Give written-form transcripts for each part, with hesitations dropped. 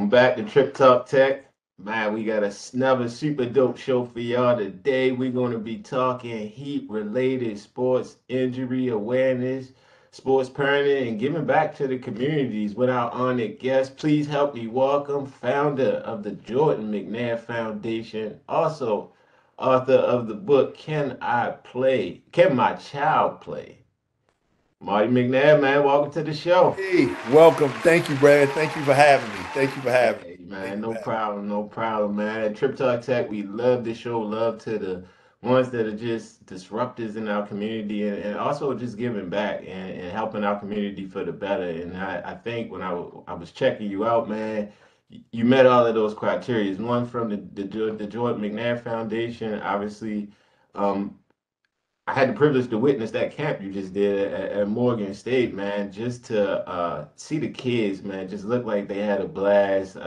Welcome back to TrippTalk Tech. Man, we got another super dope show for y'all today. We're going to be talking heat-related sports injury awareness, sports parenting, and giving back to the communities with our honored guest. Please help me welcome founder of the Jordan McNair Foundation, also author of the book Can I Play? Can My Child Play? Marty McNair, man, welcome to the show. Hey, welcome. Thank you, Brad. Thank you for having me. Thank you for having me. Hey Thank man, you for no having me. problem, no problem, man. At Trip Talk Tech, we love this show. Love to the ones that are just disruptors in our community and also just giving back and helping our community for the better. And I think when I was checking you out, man, you met all of those criteria. One from the Jordan McNair Foundation, obviously. Um, I had the privilege to witness that camp you just did at Morgan State, man, just to see the kids, man, just look like they had a blast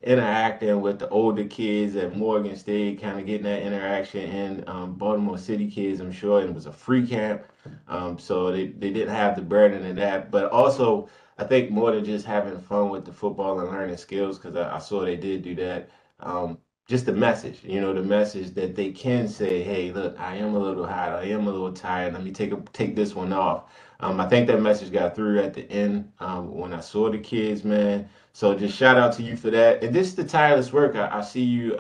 interacting with the older kids at Morgan State, kind of getting that interaction in Baltimore City kids, I'm sure. And it was a free camp, so they didn't have the burden of that. But also, I think more than just having fun with the football and learning skills, because I saw they did do that. Just the message, the message that they can say, hey, look, I am a little hot, I am a little tired. Let me take this one off. I think that message got through at the end when I saw the kids, man. So just shout out to you for that. And this is the tireless work. I see you.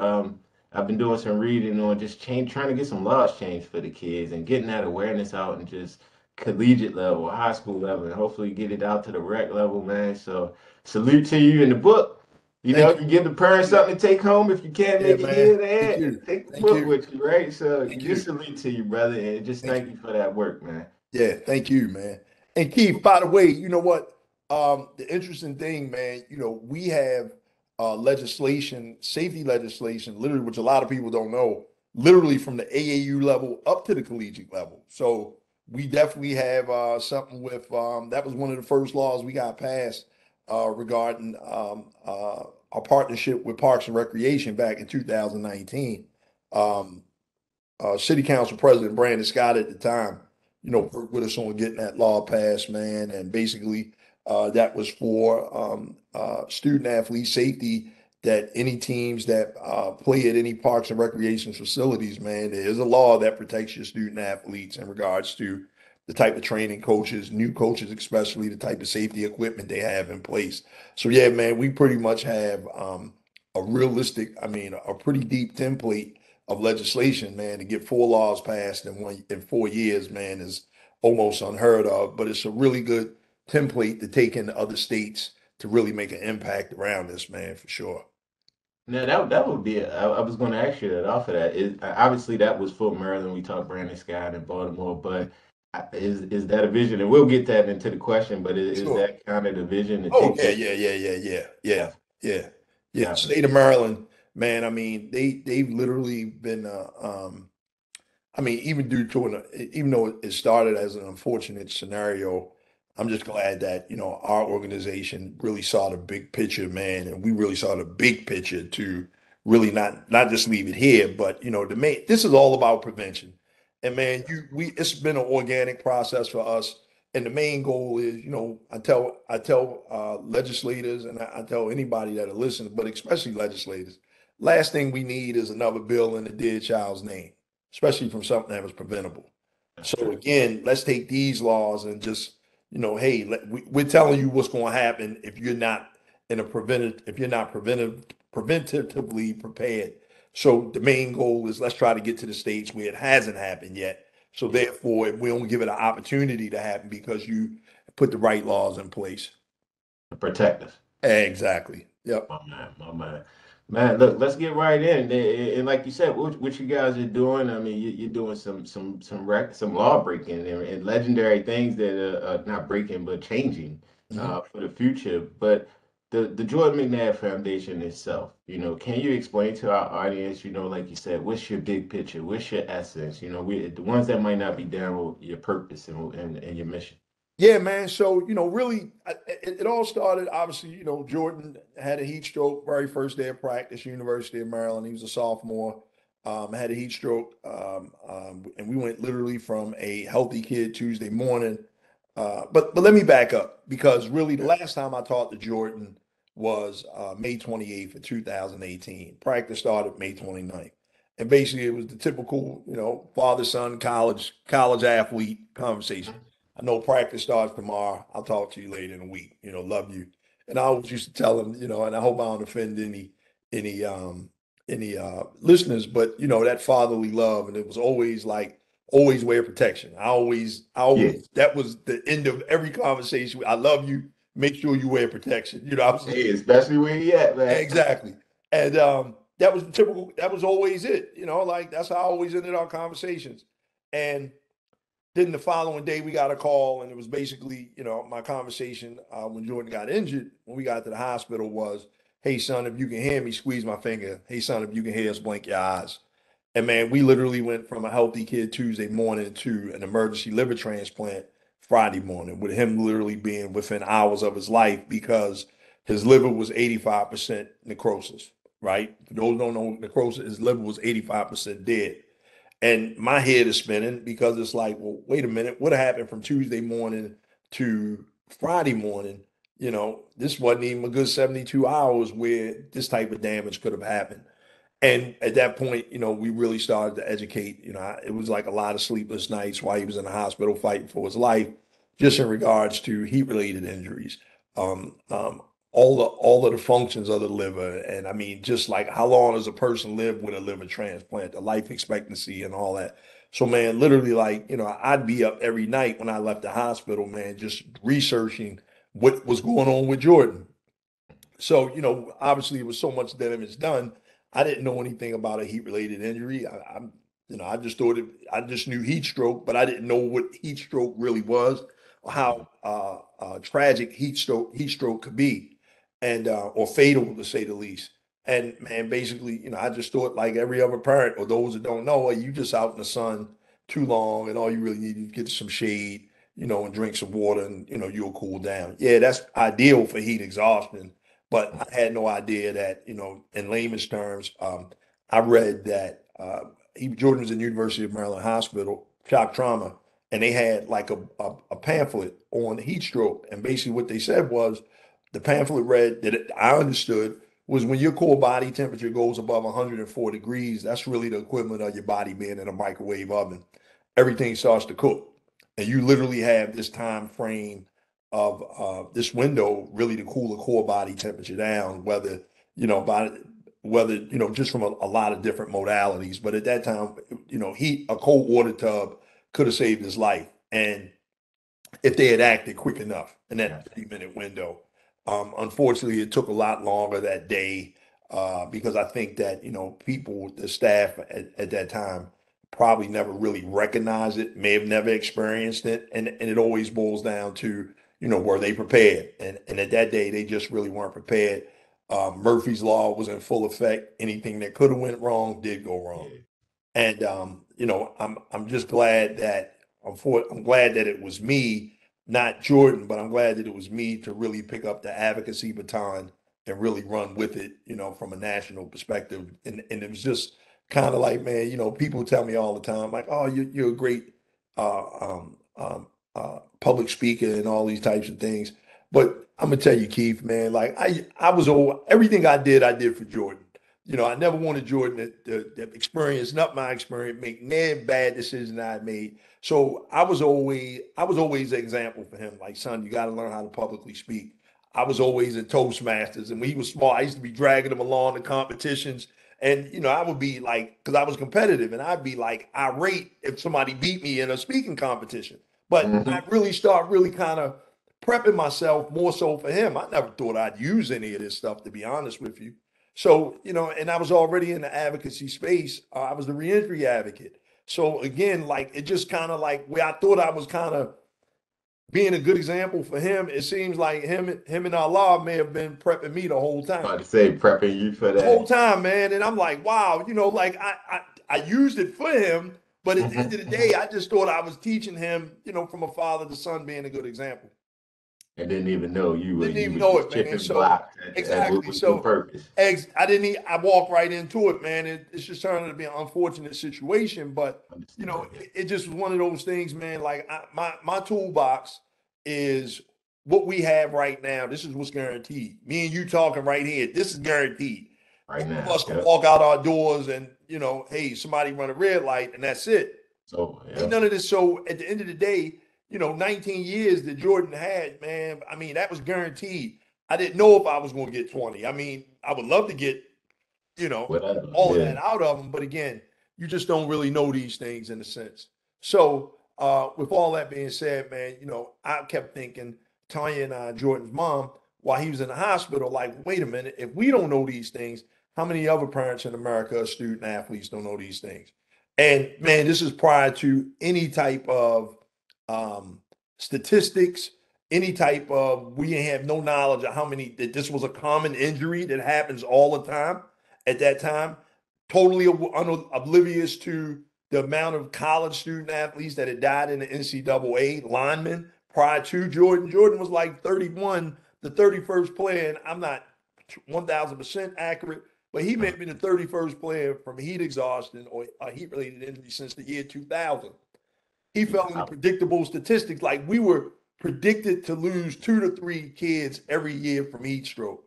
I've been doing some reading on just trying to get some laws changed for the kids and getting that awareness out and just collegiate level, high school level, and hopefully get it out to the rec level, man. So salute to you in the book. Thank You give the parents you. something to take home. If you can't Yeah, make it man. here, Thank there, you. take the Thank book you. with you, right? So Thank just you. salute to you, brother, and just Thank thank you. you for that work, man. Yeah, thank you, man. And Keith, by the way, you know what? The interesting thing, man, we have legislation, safety legislation, literally, which a lot of people don't know, literally from the AAU level up to the collegiate level. So we definitely have something with that was one of the first laws we got passed regarding our partnership with Parks and Recreation back in 2019. Um, City Council President Brandon Scott at the time, worked with us on getting that law passed, man. And basically, that was for student athlete safety. That any teams that play at any parks and recreation facilities, man, there is a law that protects your student athletes in regards to the type of training coaches, new coaches, especially the type of safety equipment they have in place. So yeah, man, we pretty much have a pretty deep template of legislation, man. To get four laws passed in 4 years, man, is almost unheard of. But it's a really good template to take into other states to really make an impact around this, man, for sure. Now that would be. I was going to ask you that off of that. Obviously that was for Maryland. We talked Brandon Scott and Baltimore, but is that a vision? And we'll get that into the question. But is Sure. that kind of the vision to Oh take yeah, this? yeah, yeah, yeah, yeah, yeah, Definitely, yeah, yeah. State of definitely. Maryland, man. I mean, they've literally been. Even due to even though it started as an unfortunate scenario, I'm just glad that our organization really saw the big picture, man, and we really saw the big picture to really not just leave it here, but the main. This is all about prevention, and man, it's been an organic process for us, and the main goal is, I tell legislators, and I tell anybody that are listening, but especially legislators, last thing we need is another bill in the dead child's name, especially from something that was preventable. That's So true. again, let's take these laws and just, hey, we're telling you what's going to happen if you're not if you're not preventatively prepared. So the main goal is let's try to get to the stage where it hasn't happened yet. So Yeah, therefore, we don't give it an opportunity to happen because you put the right laws in place. to protect us. Exactly. Yep. My man, my man. Man, look, let's get right in. And like you said, what you guys are doing, I mean, you're doing some law breaking and legendary things that are not breaking but changing Mhm. for the future. But the Jordan McNair Foundation itself, can you explain to our audience, like you said, what's your big picture? What's your essence? The ones that might not be down with your purpose and your mission. Yeah, man. So, really, it all started. Obviously, Jordan had a heat stroke very first day of practice, University of Maryland. He was a sophomore. Had a heat stroke, and we went literally from a healthy kid Tuesday morning. But let me back up because really, the last time I talked to Jordan was May 28th of 2018. Practice started May 29th. And basically it was the typical, father son college athlete conversation. I know practice starts tomorrow. I'll talk to you later in the week. Love you. And I always used to tell him, and I hope I don't offend any listeners, but that fatherly love, and it was always like always wear protection. I Yeah. always that was the end of every conversation. I love you. Make sure you wear protection. I was Hey, especially where you at, man. exactly, and that was the typical. That was always it. Like that's how I always ended our conversations. And then the following day, we got a call, and it was basically, my conversation when Jordan got injured, when we got to the hospital was, "Hey, son, if you can hear me, squeeze my finger. Hey, son, if you can hear us, blink your eyes." And man, we literally went from a healthy kid Tuesday morning to an emergency liver transplant Friday morning, with him literally being within hours of his life because his liver was 85% necrosis, right? For those who don't know necrosis, his liver was 85% dead. And my head is spinning because it's like, well, wait a minute, what happened from Tuesday morning to Friday morning? This wasn't even a good 72 hours where this type of damage could have happened. And at that point, we really started to educate. It was like a lot of sleepless nights while he was in the hospital fighting for his life, just in regards to heat-related injuries, um, um, all of the functions of the liver, and I mean, just like how long does a person live with a liver transplant, the life expectancy, and all that. So, man, literally, like I'd be up every night when I left the hospital, man, just researching what was going on with Jordan. So, obviously it was so much damage done. I didn't know anything about a heat related injury. I just thought I just knew heat stroke, but I didn't know what heat stroke really was or how tragic heat stroke could be, and or fatal to say the least. And man, basically, I just thought like every other parent or those that don't know, you just out in the sun too long, and all you really need is get some shade, and drink some water, and you'll cool down. Yeah, that's ideal for heat exhaustion, but I had no idea that, in layman's terms, I read that Jordan was in University of Maryland Hospital, shock trauma, and they had like a pamphlet on heat stroke. And basically what they said was the pamphlet read that I understood was when your core body temperature goes above 104 degrees, that's really the equivalent of your body being in a microwave oven. Everything starts to cook. And you literally have this time frame of this window really to cool the core body temperature down, by whether just from a lot of different modalities. But at that time, heat a cold water tub could have saved his life, and if they had acted quick enough in that 30-minute window. Unfortunately, it took a lot longer that day because I think that people, the staff at that time, probably never really recognized it, may have never experienced it, and it always boils down to were they prepared? And at that day, they just really weren't prepared. Murphy's law was in full effect. Anything that could have went wrong did go wrong. Yeah. And I'm just glad that I'm glad that it was me, not Jordan, but I'm glad that it was me to really pick up the advocacy baton and really run with it, from a national perspective. And it was just kind of like, man, people tell me all the time, like, oh, you're a great public speaker and all these types of things. But I'm gonna tell you, Keith, man, like I was all everything I did for Jordan. I never wanted Jordan to experience, not my experience, make any bad decision I made. So I was always an example for him. Like, son, you got to learn how to publicly speak. I was always in Toastmasters, and when he was small, I used to be dragging him along to competitions. And I would be like, because I was competitive, and I'd be like irate if somebody beat me in a speaking competition. But I Hmm. really start really kind of prepping myself more so for him. I never thought I'd use any of this stuff, to be honest with you. So, and I was already in the advocacy space. I was the reentry advocate. So again, like it just kind of like where I thought I was kind of being a good example for him, it seems like him and Allah may have been prepping me the whole time. About to say prepping you for The whole that. time, man. And I'm like, wow, like I used it for him, but at the end of the day, I just thought I was teaching him, from a father to son being a good example. And didn't even know Didn't you even were know just it, man. chipping So blocks at what exactly. was your So purpose. I didn't. I walked right into it, man. It's just turned out to be an unfortunate situation, but Understood. it just was one of those things, man. Like my toolbox is what we have right now, this is what's guaranteed. Me and you talking right here, this is guaranteed. Right Both of now. us can Yep. walk out our doors and, you know, hey, somebody run a red light and that's it. So, Ain't yeah. none of this. So at the end of the day, you know, 19 years that Jordan had, man, I mean, that was guaranteed. I didn't know if I was going to get 20. I mean, I would love to get, you know, Whatever. all of Yeah. that out of them. But again, you just don't really know these things in a sense. So, with all that being said, man, you know, I kept thinking, Tanya and Jordan's mom, while he was in the hospital, like, wait a minute, if we don't know these things, how many other parents in America, student athletes, don't know these things? And man, this is prior to any type of um, statistics, any type of, we have no knowledge of how many, that this was a common injury that happens all the time at that time, totally oblivious to the amount of college student athletes that had died in the NCAA, linemen prior to Jordan. Jordan was like 31, the 31st player, and I'm not 1,000% accurate, but he may have been the 31st player from heat exhaustion or a heat-related injury since the year 2000. He fell into predictable statistics, like we were predicted to lose 2 to 3 kids every year from heat stroke.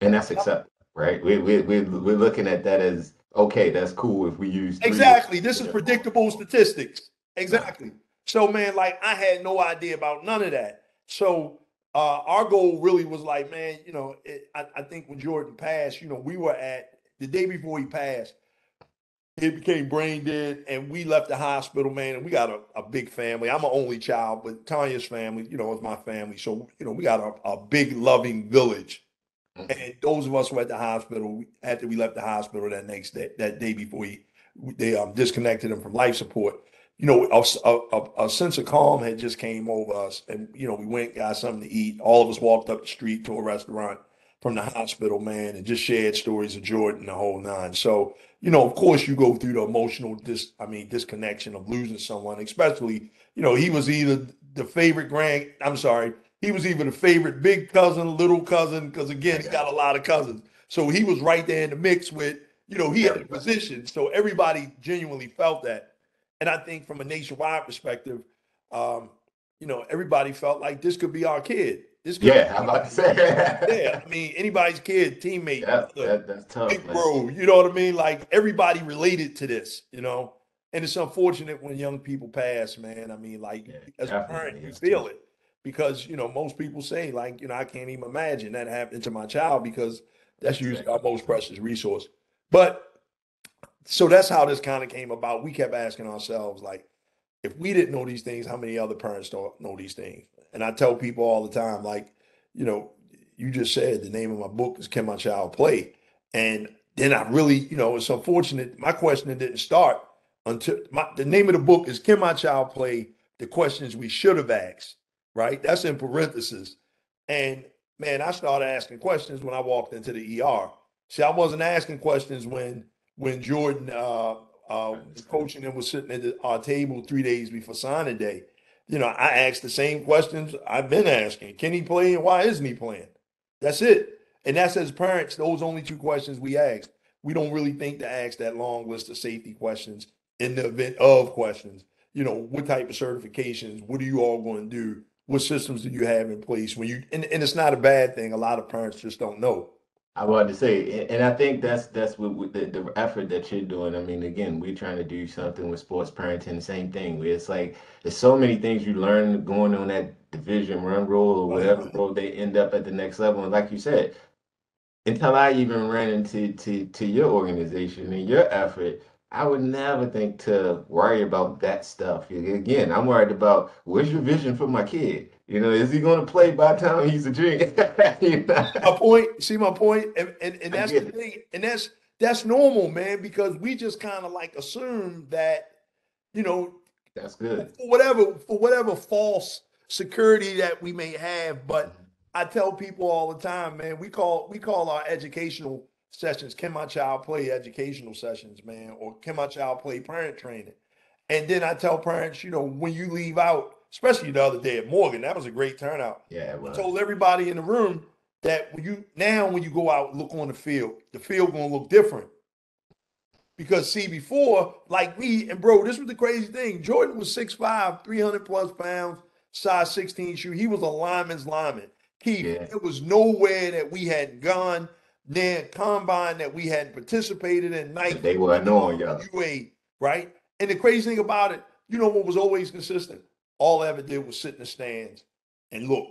And that's acceptable, right? We're looking at that as okay, that's cool if we use three to Exactly. This is yeah, predictable statistics. no. Exactly. So, man, like I had no idea about none of that. So, our goal really was like, man, you know, I think when Jordan passed, you know, we were at the day before he passed, he became brain dead, and we left the hospital, man. And we got a big family. I'm an only child, but Tanya's family, you know, is my family. So, you know, we got a big, loving village. Mhm. And those of us who were at the hospital, after we left the hospital that next day, that day before they disconnected him from life support, you know, a sense of calm had just came over us. And, you know, we went, got something to eat. All of us walked up the street to a restaurant from the hospital, man, and just shared stories of Jordan, the whole nine. So, you know, of course, you go through the emotional disconnection of losing someone, especially, you know, he was either the favorite I'm sorry, he was either the favorite big cousin, little cousin, because I again, he got got a lot of cousins. So he was right there in the mix with, you know, he had a everybody. position. So everybody genuinely felt that. And I think from a nationwide perspective, um, you know, everybody felt like this could be our kid. This could be Yeah, I'm about to anybody. Yeah, say. I mean, anybody's kid, teammate, Yeah, brother, that's tough, big man. bro. You know what I mean? Like everybody related to this, you know. And it's unfortunate when young people pass, man. I mean, like Yeah, as a parent, definitely. you It's feel tough. it because you know most people say, like, you know, I can't even imagine that happening to my child because that's usually our Exactly. most precious resource. But so that's how this kind of came about. We kept asking ourselves, like, if we didn't know these things, how many other parents don't know these things? And I tell people all the time, like, you know, you just said the name of my book is Can My Child Play? And then I really, you know, it's unfortunate. My question didn't start until the name of the book is Can My Child Play? The questions we should have asked, right? That's in parentheses. And man, I started asking questions when I walked into the ER. See, I wasn't asking questions when Jordan was Understand. coaching and was sitting at our table 3 days before signing day. You know, I asked the same questions I've been asking. Can he play and why isn't he playing? That's it. And that's as parents, those only two questions we ask. We don't really think to ask that long list of safety questions in the event of questions. You know, what type of certifications? What are you all going to do? What systems do you have in place when you and it's not a bad thing. A lot of parents just don't know. I wanted to say, and I think that's what the effort that you're doing. I mean, again, we're trying to do something with sports parenting, the same thing. Where it's like there's so many things you learn going on that division run role or Right. whatever role they end up at the next level. And like you said, until I even ran into to your organization and your effort, I would never think to worry about that stuff. Again, I'm worried about what's your vision for my kid? You know, is he going to play by the time he's a junior? You know? My point. See my point, and I that's the get it. thing, and that's normal, man, because we just kind of like assume that you know That's good. for whatever false security that we may have. But I tell people all the time, man, we call our educational sessions "Can My Child Play?" educational sessions, man, or "Can My Child Play?" parent training. And then I tell parents, you know, when you leave out, especially the other day at Morgan, that was a great turnout. Yeah, it I was. told everybody in the room that when you go out and look on the field gonna look different. Because see, before, like me, and bro, this was the crazy thing. Jordan was 6'5", 300 plus pounds, size 16 shoe. He was a lineman's lineman. Keith, Yeah. there was nowhere that we hadn't gone, near combine that we hadn't participated in, night That they were annoying y'all. UA, right? And the crazy thing about it, you know what was always consistent? All I ever did was sit in the stands and look.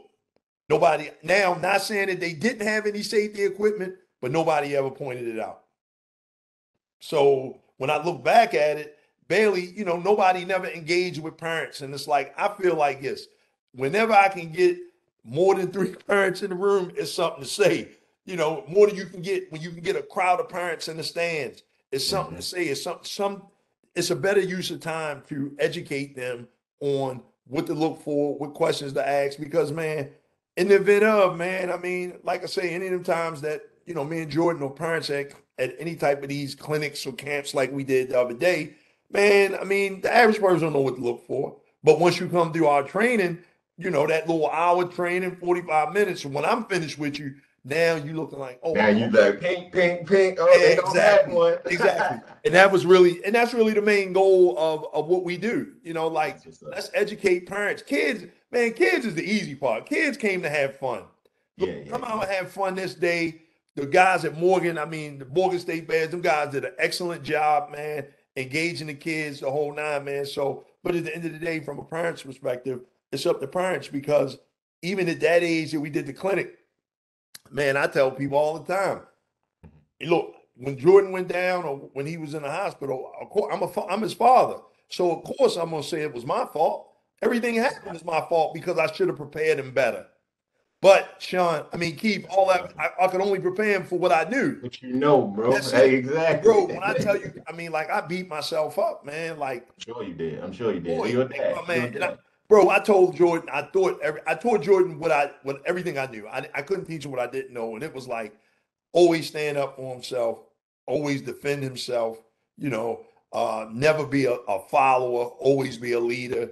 Nobody, now, I'm not saying that they didn't have any safety equipment, but nobody ever pointed it out. So when I look back at it, barely, nobody never engaged with parents. And it's like, I feel like this. Whenever I can get more than three parents in the room, it's something to say. More than you can get when you can get a crowd of parents in the stands. It's something to say. It's a better use of time to educate them on what to look for, what questions to ask. Because man, in the event of, man, I mean, like I say, any of them times that, me and Jordan or parents at any type of these clinics or camps like we did the other day, man, I mean, the average person don't know what to look for. But once you come through our training, that little hour training, 45 minutes, and when I'm finished with you, now you looking like, oh, Now you okay. like pink, pink, pink. Oh, Yeah, they don't have exactly. one. Exactly. And that's really the main goal of what we do. Like That's just up. let's educate parents. Kids, man, kids is the easy part. Kids came to have fun. Yeah, Look, yeah, come out yeah. and have fun this day. The guys at Morgan, I mean, the Morgan State Bears, them guys did an excellent job, man, engaging the kids the whole nine, man. So, but at the end of the day, from a parent's perspective, it's up to parents because even at that age that we did the clinic, man, I tell people all the time, look, when Jordan went down or when he was in the hospital, of course, I'm his father. So of course I'm gonna say it was my fault. Everything happened is my fault because I should have prepared him better. But Sean, I mean, Keith, all that I could only prepare him for what I knew. But you know, bro. That's Hey, it. And exactly. bro, when I tell you, I mean, like I beat myself up, man. Like, I'm sure you did. I'm sure you did. boy, You're a like, dad. my You're man, a dad. bro, I told Jordan, I told Jordan what everything I knew. I couldn't teach him what I didn't know, and it was like always stand up for himself, always defend himself, never be a follower, always be a leader,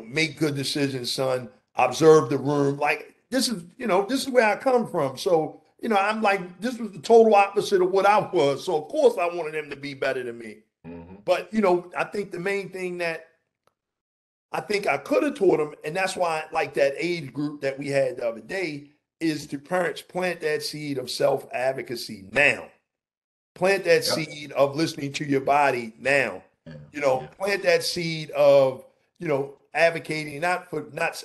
make good decisions, son, observe the room. Like this is where I come from. So, I'm like, this was the total opposite of what I was. So of course I wanted him to be better than me. Hmm. But, I think the main thing that I think I could have taught him, and that's why like that age group that we had the other day, is to parents plant that seed of self-advocacy now. Plant that Yep. seed of listening to your body now. Yeah. Yeah. Plant that seed of, advocating not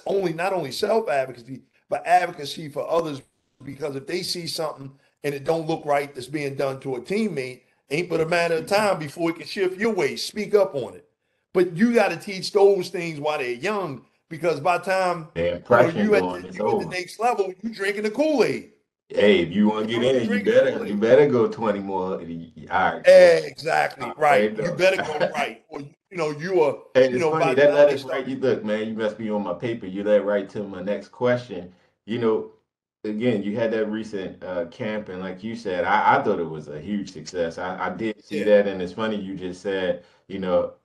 only self-advocacy, but advocacy for others. Because if they see something and it don't look right that's being done to a teammate, ain't but a matter of time before it can shift your way. Speak up on it. But you got to teach those things while they're young, because by the time The impression you at going the is you at the over. next level, you drinking the Kool-Aid. Hey, if you want to get You in, you drinking the better you Kool-Aid. better go 20 more. All right, cool. Exactly I right. already You know. better go right, or you are And it's funny by the that time led they us start. right. You look, man, you must be on my paper. You led right to my next question. You know, again, you had that recent camp, and like you said, I thought it was a huge success. I did see Yeah, that, and it's funny you just said,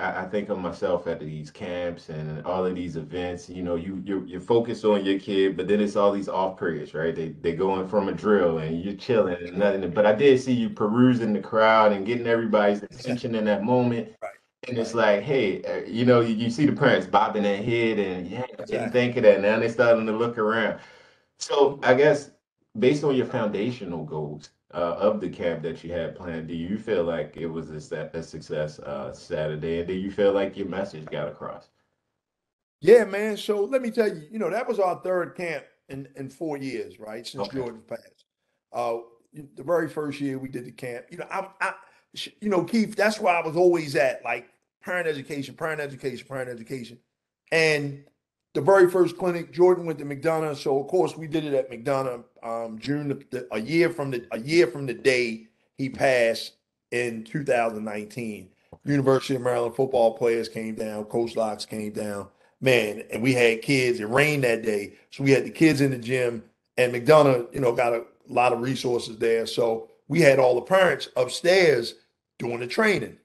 I think of myself at these camps and all of these events. You're focused on your kid, but then it's all these off periods, right? They going from a drill, and you're chilling and nothing. But I did see you perusing the crowd and getting everybody's exactly. attention in that moment. Right, And it's right, like, hey, you see the parents bobbing their head, and yeah, I didn't exactly. think of that. Now they're starting to look around. So Mhm. I guess based on your foundational goals of the camp that you had planned, do you feel like it was a success Saturday, and do you feel like your message got across? Yeah, man. So let me tell you, that was our third camp in 4 years, right, since Okay. Jordan passed. Uh, the very first year we did the camp, Keith, that's where I was always at, like parent education, parent education, parent education. And the very first clinic, Jordan went to McDonough, so of course we did it at McDonough. June, a year from the day he passed in 2019. University of Maryland football players came down, Coach Locks came down, man, and we had kids. It rained that day, so we had the kids in the gym, and McDonough, got a lot of resources there, so we had all the parents upstairs doing the training,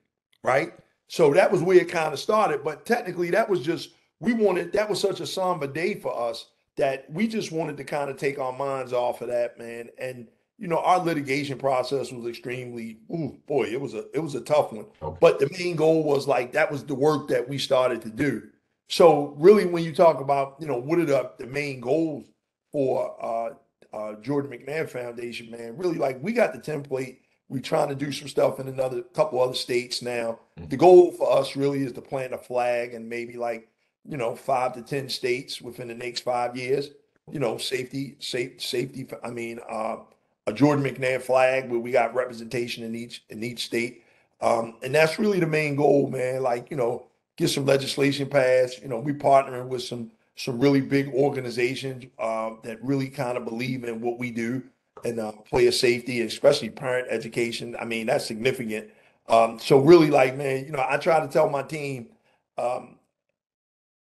right? So that was where it kind of started. But technically, that was just that was such a somber day for us that we just wanted to kind of take our minds off of that, man. And our litigation process was extremely, ooh, boy, it was a tough one. Okay. But the main goal was like that was the work that we started to do. So really, when you talk about, what are the main goals for Jordan McNair Foundation, man, really like we got the template. We're trying to do some stuff in another couple other states now. The goal for us really is to plant a flag in maybe like, 5 to 10 states within the next 5 years. Safety. I mean, a Jordan McNair flag where we got representation in each state, and that's really the main goal, man. Like, get some legislation passed. We partnering with some really big organizations that really kind of believe in what we do and player safety, especially parent education. I mean, that's significant. So really, like, man, I try to tell my team, um,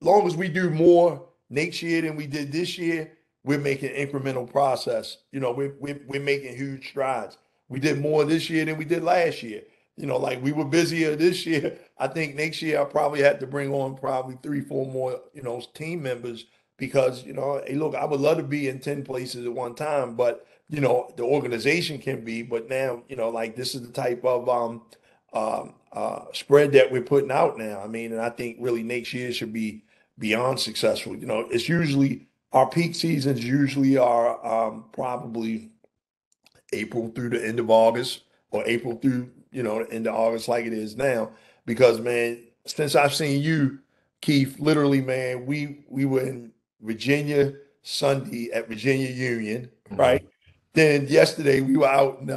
long as we do more next year than we did this year, we're making incremental process. We're making huge strides. We did more this year than we did last year. Like we were busier this year. I think next year I probably had to bring on probably 3, 4 more, team members because, hey, look, I would love to be in 10 places at one time, but the organization can be, but now, like this is the type of spread that we're putting out now. I mean, and I think really next year should be beyond successful. It's usually our peak seasons usually are probably April through the end of August or April through, the end of August like it is now. Because man, since I've seen you, Keith, literally, man, we were in Virginia Sunday at Virginia Union, Mhm. right? Then yesterday we were out in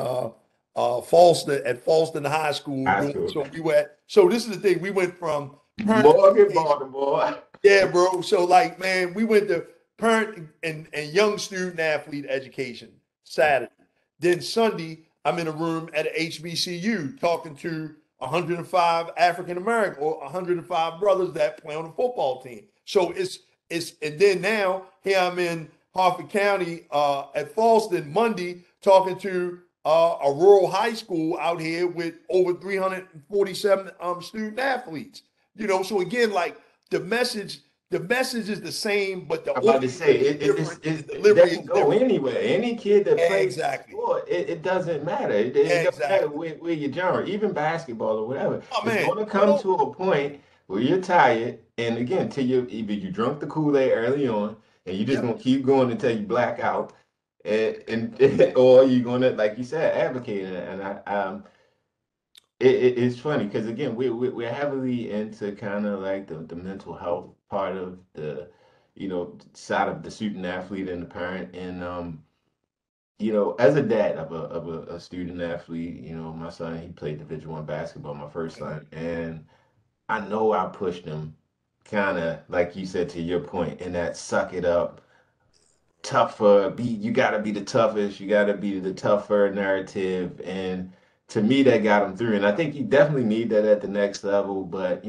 Falston at Falston High School High doing school. so we were at so this is the thing, we went from parent Morgan, education. Baltimore. Yeah, bro. So like, man, we went to parent and young student athlete education Saturday. Then Sunday, I'm in a room at a HBCU talking to 105 African American or 105 brothers that play on the football team. So it's and then now here I'm in Harford County at Falston Monday talking to a rural high school out here with over 347 student athletes. So again, like the message, the message is the same, but the I'm about to audience say is different and the that delivery can is go different. anywhere. Any kid that plays the Exactly. sport, it doesn't matter. It don't matter Exactly. where your genre, even basketball or whatever. Oh It's man. going to come to a point where you're tired, and again, till you either you drunk the Kool-Aid early on, and you're just Yep. gonna keep going until you black out, and or you're gonna, like you said, advocate it. And it's funny because again, we're heavily into kind of like the mental health part of the, side of the student athlete and the parent. And as a dad of a student athlete, my son, he played Division I basketball, my first Okay. son, and I know I pushed him kind of like you said to your point in that suck it up, tougher, you gotta be the toughest, you gotta be the tougher narrative. And to me that got him through. And I think you definitely need that at the next level. But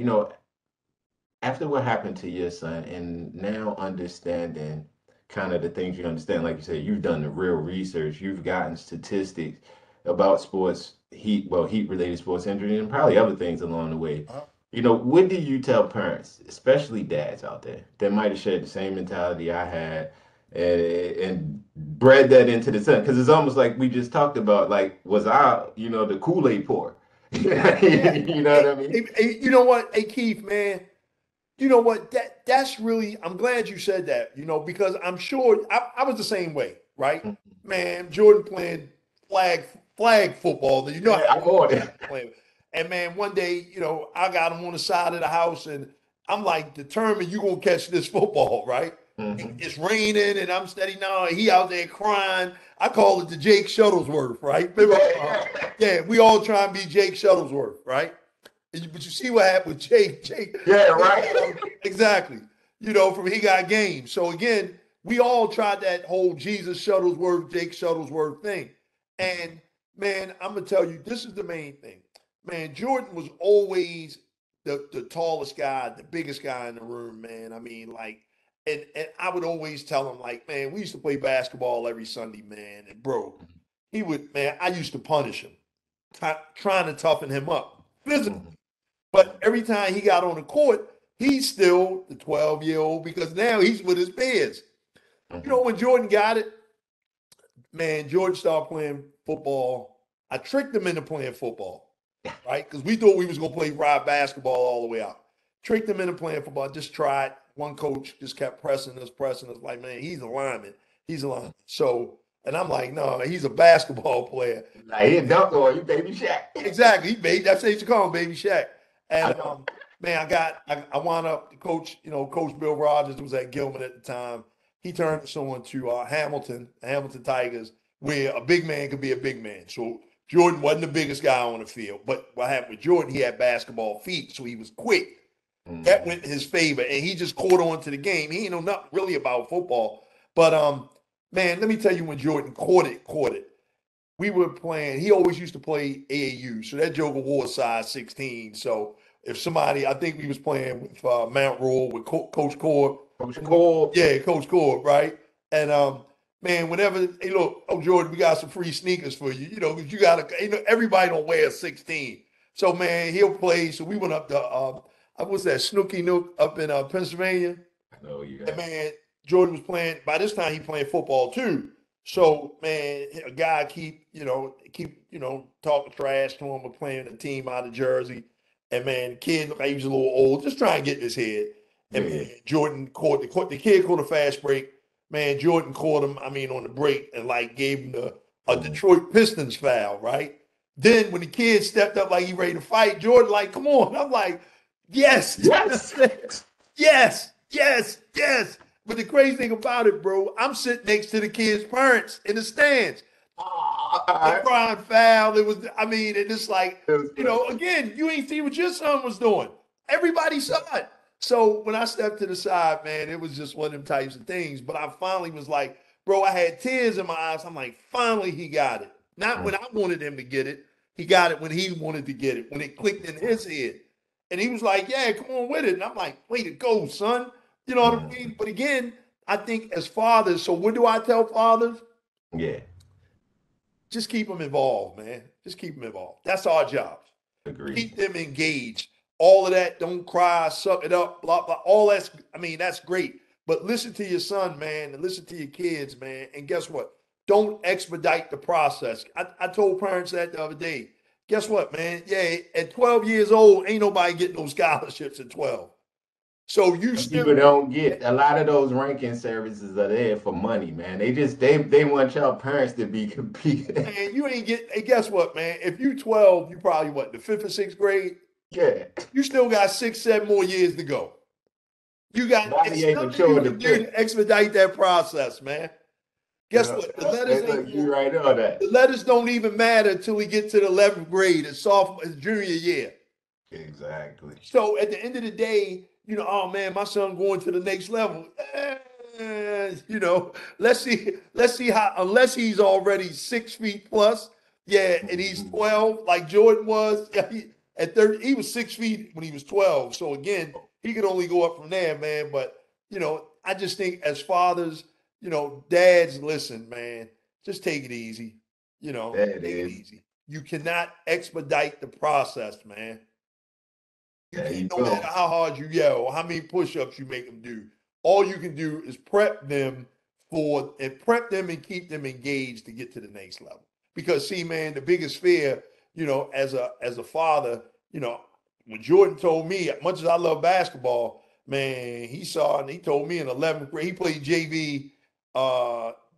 after what happened to your son and now understanding kind of the things you understand, like you said, you've done the real research, you've gotten statistics about sports, heat related sports injury, and probably other things along the way. Uh-huh. What do you tell parents, especially dads out there, that might have shared the same mentality I had and bred that into the son? Because it's almost like we just talked about, like, was I, the Kool-Aid pour? Yeah. You know what I mean? You know what? Hey Keith, man, you know what? That's really I'm glad you said that, because I'm sure I was the same way, right? Man, Jordan playing flag flag football. You know Yeah, how I'm on flag it. playing. And man, one day, I got him on the side of the house and I'm like determined you're gonna catch this football, right? Mhm. It's raining and I'm steady now. He out there crying. I call it the Jake Shuttlesworth, right? Remember, Yeah, yeah. yeah, we all try and be Jake Shuttlesworth, right? But you see what happened with Jake. Yeah, Jake right. got him exactly. From he got game. So again, we all tried that whole Jesus Shuttlesworth, Jake Shuttlesworth thing. And man, I'm gonna tell you, this is the main thing. Man, Jordan was always the tallest guy, the biggest guy in the room, man. I mean, like, and I would always tell him, like, man, we used to play basketball every Sunday, man. And bro, he would, man, I used to punish him, trying to toughen him up physically. Mhm. But every time he got on the court, he's still the 12-year-old because now he's with his peers. Mhm. When Jordan got it, man, Jordan started playing football. I tricked him into playing football, right? Because we thought we was gonna play ride basketball all the way out. tricked them into playing football. Just tried. One coach just kept pressing us. Like, man, he's a lineman. He's a lineman. So, and I'm like, no, he's a basketball player. Like he a dunk on you, baby Shaq. Exactly. That's what they used to call him, Baby Shaq. I And know. man, I wound up the coach, Coach Bill Rogers was at Gilman at the time. He turned us on to Hamilton Tigers, where a big man could be a big man. So Jordan wasn't the biggest guy on the field, but what happened with Jordan, he had basketball feet, so he was quick. That went in his favor, and he just caught on to the game. He ain't know nothing really about football, but man, let me tell you, when Jordan caught it. We were playing. He always used to play AAU, so that joker wore size 16. So if somebody, I think we was playing with Mount Royal with Coach Cord. Coach Cole. Yeah, Coach Cord, right? And man, whenever hey, look, oh Jordan, we got some free sneakers for you. Because you got to, everybody don't wear a 16. So man, he'll play. So we went up to what's that, Snooky Nook up in Pennsylvania. I know you. And man, Jordan was playing. By this time, he playing football too. So man, a guy keep talking trash to him or playing a team out of Jersey, and man, the kid looked like he was a little old, just trying to get in his head. And man, Jordan caught the kid caught a fast break. Man, Jordan caught him. I mean, on the break and like gave him a Detroit Pistons foul, right? Then when the kid stepped up like he ready to fight, Jordan like, come on. I'm like, yes, yes, yes, yes. But the crazy thing about it, bro, I'm sitting next to the kid's parents in the stands. They crying foul. It was, I mean, and it's like, again, you ain't see what your son was doing. Everybody saw it. So when I stepped to the side, man, it was just one of them types of things. But I finally was like, bro, I had tears in my eyes. I'm like, finally he got it. Not when I wanted him to get it. He got it when he wanted to get it, when it clicked in his head. And he was like, yeah, come on with it. And I'm like, way to go, son. You know what I mean? But again, I think as fathers, so what do I tell fathers? Yeah. Just keep them involved, man. Just keep them involved. That's our job. Agreed. Keep them engaged. All of that, don't cry, suck it up, blah, blah. All that's, I mean, that's great. But listen to your son, man, and listen to your kids, man. And guess what? Don't expedite the process. I told parents that the other day. Guess what, man? Yeah, at 12 years old, ain't nobody getting those scholarships at 12. So you still people don't get a lot of those ranking services are there for money, man. They want y'all parents to be competing. Man, you ain't get. Hey, guess what, man? If you 12, you probably what, the 5th or 6th grade? Yeah. You still got 6, 7 more years to go. You got Body ain't nothing mature you to can do to expedite that process, man. Guess what? The letters ain't. You right on that. The letters don't even matter until we get to the 11th grade, his junior year. Exactly. So at the end of the day, oh man, my son going to the next level. Let's see how, unless he's already 6 feet plus, yeah, and he's 12 like Jordan was. Yeah, at 30, he was 6 feet when he was 12. So again, he could only go up from there, man. But I just think as fathers, dads, listen, man, just take it easy. Take it easy. You cannot expedite the process, man. You can't, no matter how hard you yell or how many push-ups you make them do. All you can do is prep them and keep them engaged to get to the next level. Because see, man, the biggest fear, as a father, when Jordan told me, as much as I love basketball, man, he saw and he told me in 11th grade, he played JV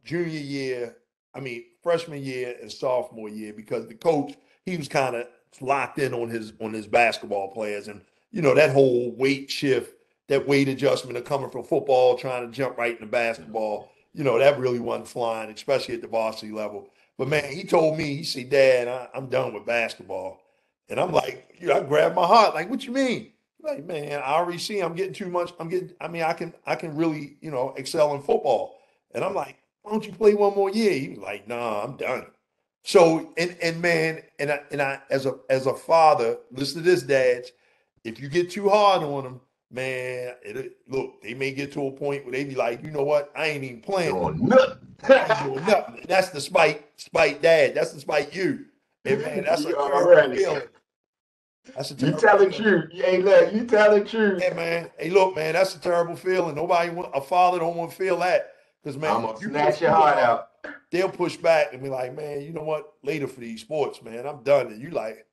junior year, freshman year and sophomore year, because the coach, he was kind of locked in on his basketball players, and that whole weight shift, that weight adjustment of coming from football trying to jump right into basketball, that really wasn't flying, especially at the varsity level. But man, he told me, he said, Dad, I'm done with basketball. And I'm like, I grabbed my heart, like, what you mean? Like, man, I already see I'm getting too much. I can really, excel in football. And I'm like, why don't you play one more year? He was like, nah, I'm done. So, and man, and I as a father, listen to this, dads. If you get too hard on them, man, look, they may get to a point where they be like, you know what? I ain't even playing. Doing nothing. I ain't doing nothing. That's the spite dad. That's the spite you. And man, that's a terrible feeling. That's a terrible You tell the feeling. truth. Hey, look, you tell the truth. Yeah, man. Hey, look, man, that's a terrible feeling. A father don't want to feel that. Because, man, I'm going to snatch your heart out. They'll push back and be like, man, you know what? Later for these sports, man, I'm done. And you like,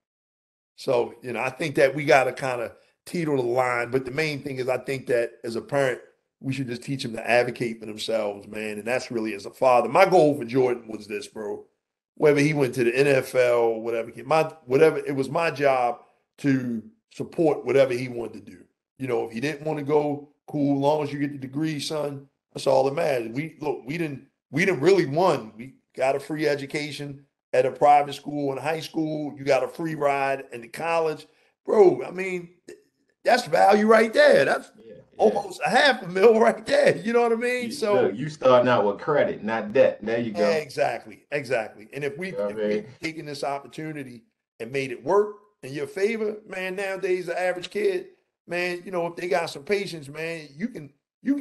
so, I think that we got to kind of teeter the line. But the main thing is, I think that as a parent, we should just teach them to advocate for themselves, man. And that's really as a father. My goal for Jordan was this, bro. Whether he went to the NFL, whatever, it was my job to support whatever he wanted to do. You know, if he didn't want to go, cool. As long as you get the degree, son, that's all that matters. We didn't really won. We got a free education at a private school and high school. You got a free ride into college, bro. I mean, that's value right there. That's Yeah, yeah. almost a half a mil right there. You know what I mean? Look, So you starting out with credit, not debt. There you go. exactly, exactly. And if You know what I we mean? taken this opportunity and made it work in your favor, man, nowadays the average kid, man, you know, if they got some patience, man, you can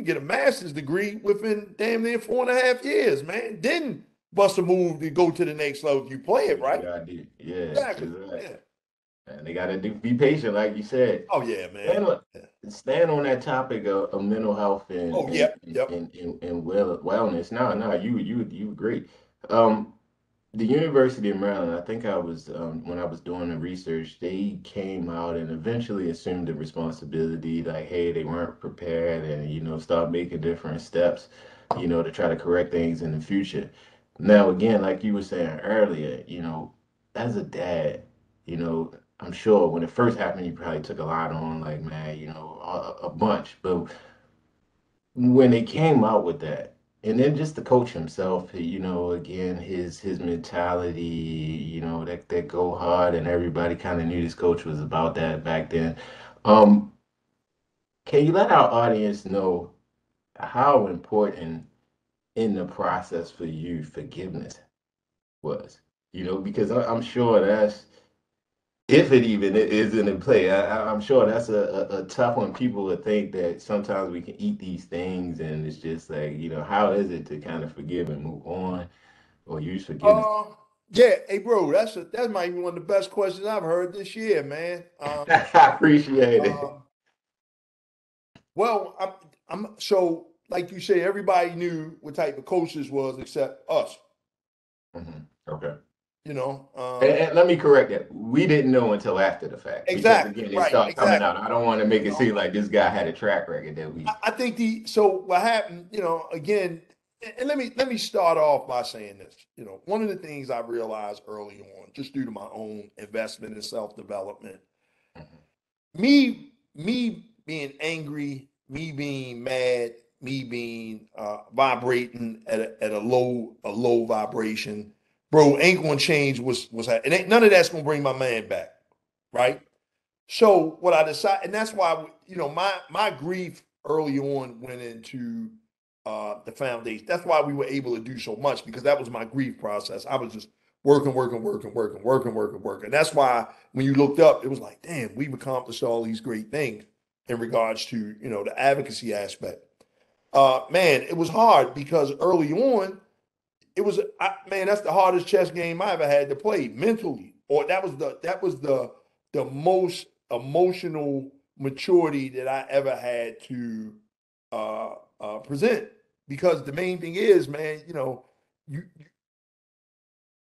get a master's degree within damn near 4.5 years, man. Then bust a move to go to the next level if you play it What you right. gotta do. Yeah, Exactly. exactly. Yeah. And they gotta be patient, like you said. Oh yeah, man. Stand on, Yeah. stand on that topic of mental health Oh yep, yep. and wellness. No, no, you great. Um, the University of Maryland, I think I was when I was doing the research, they came out and eventually assumed the responsibility, like, hey, they weren't prepared, and start making different steps, to try to correct things in the future. Now, again, like you were saying earlier, as a dad, I'm sure when it first happened, you probably took a lot on, like, man, a bunch, but when they came out with that, and then just the coach himself, again, his mentality, that go hard, and everybody kind of knew this coach was about that back then. Um, can you let our audience know how important in the process for you forgiveness was? Because I'm sure that's if it even isn't in play. I'm sure that's a tough one. People would think that sometimes we can eat these things, and it's just like, how is it to kind of forgive and move on or use forgiveness? Uh, yeah. Hey, bro, that might be one of the best questions I've heard this year, man. I appreciate it. Um, well, I'm so like you say, everybody knew what type of coach this was except us. Okay. You know, And let me correct that. We didn't know until after the fact because, exactly again, it right, started coming exactly. out. I don't want to make You it know, seem like this guy had a track record that we. I think the so what happened. You know, again, and let me start off by saying this. You know, one of the things I realized early on, just due to my own investment in self development, Mhm. me being angry, me being mad, me being vibrating at a low vibration, bro, ain't gonna change and ain't, none of that's gonna bring my man back, right? So what I decided, and that's why my grief early on went into the foundation. That's why we were able to do so much because that was my grief process. I was just working, working, working, working, working, working, working. That's why when you looked up, it was like, damn, we've accomplished all these great things in regards to the advocacy aspect. Man, it was hard because early on, man, that's the hardest chess game I ever had to play mentally. Or that was the most emotional maturity that I ever had to uh, present. Because the main thing is, man, you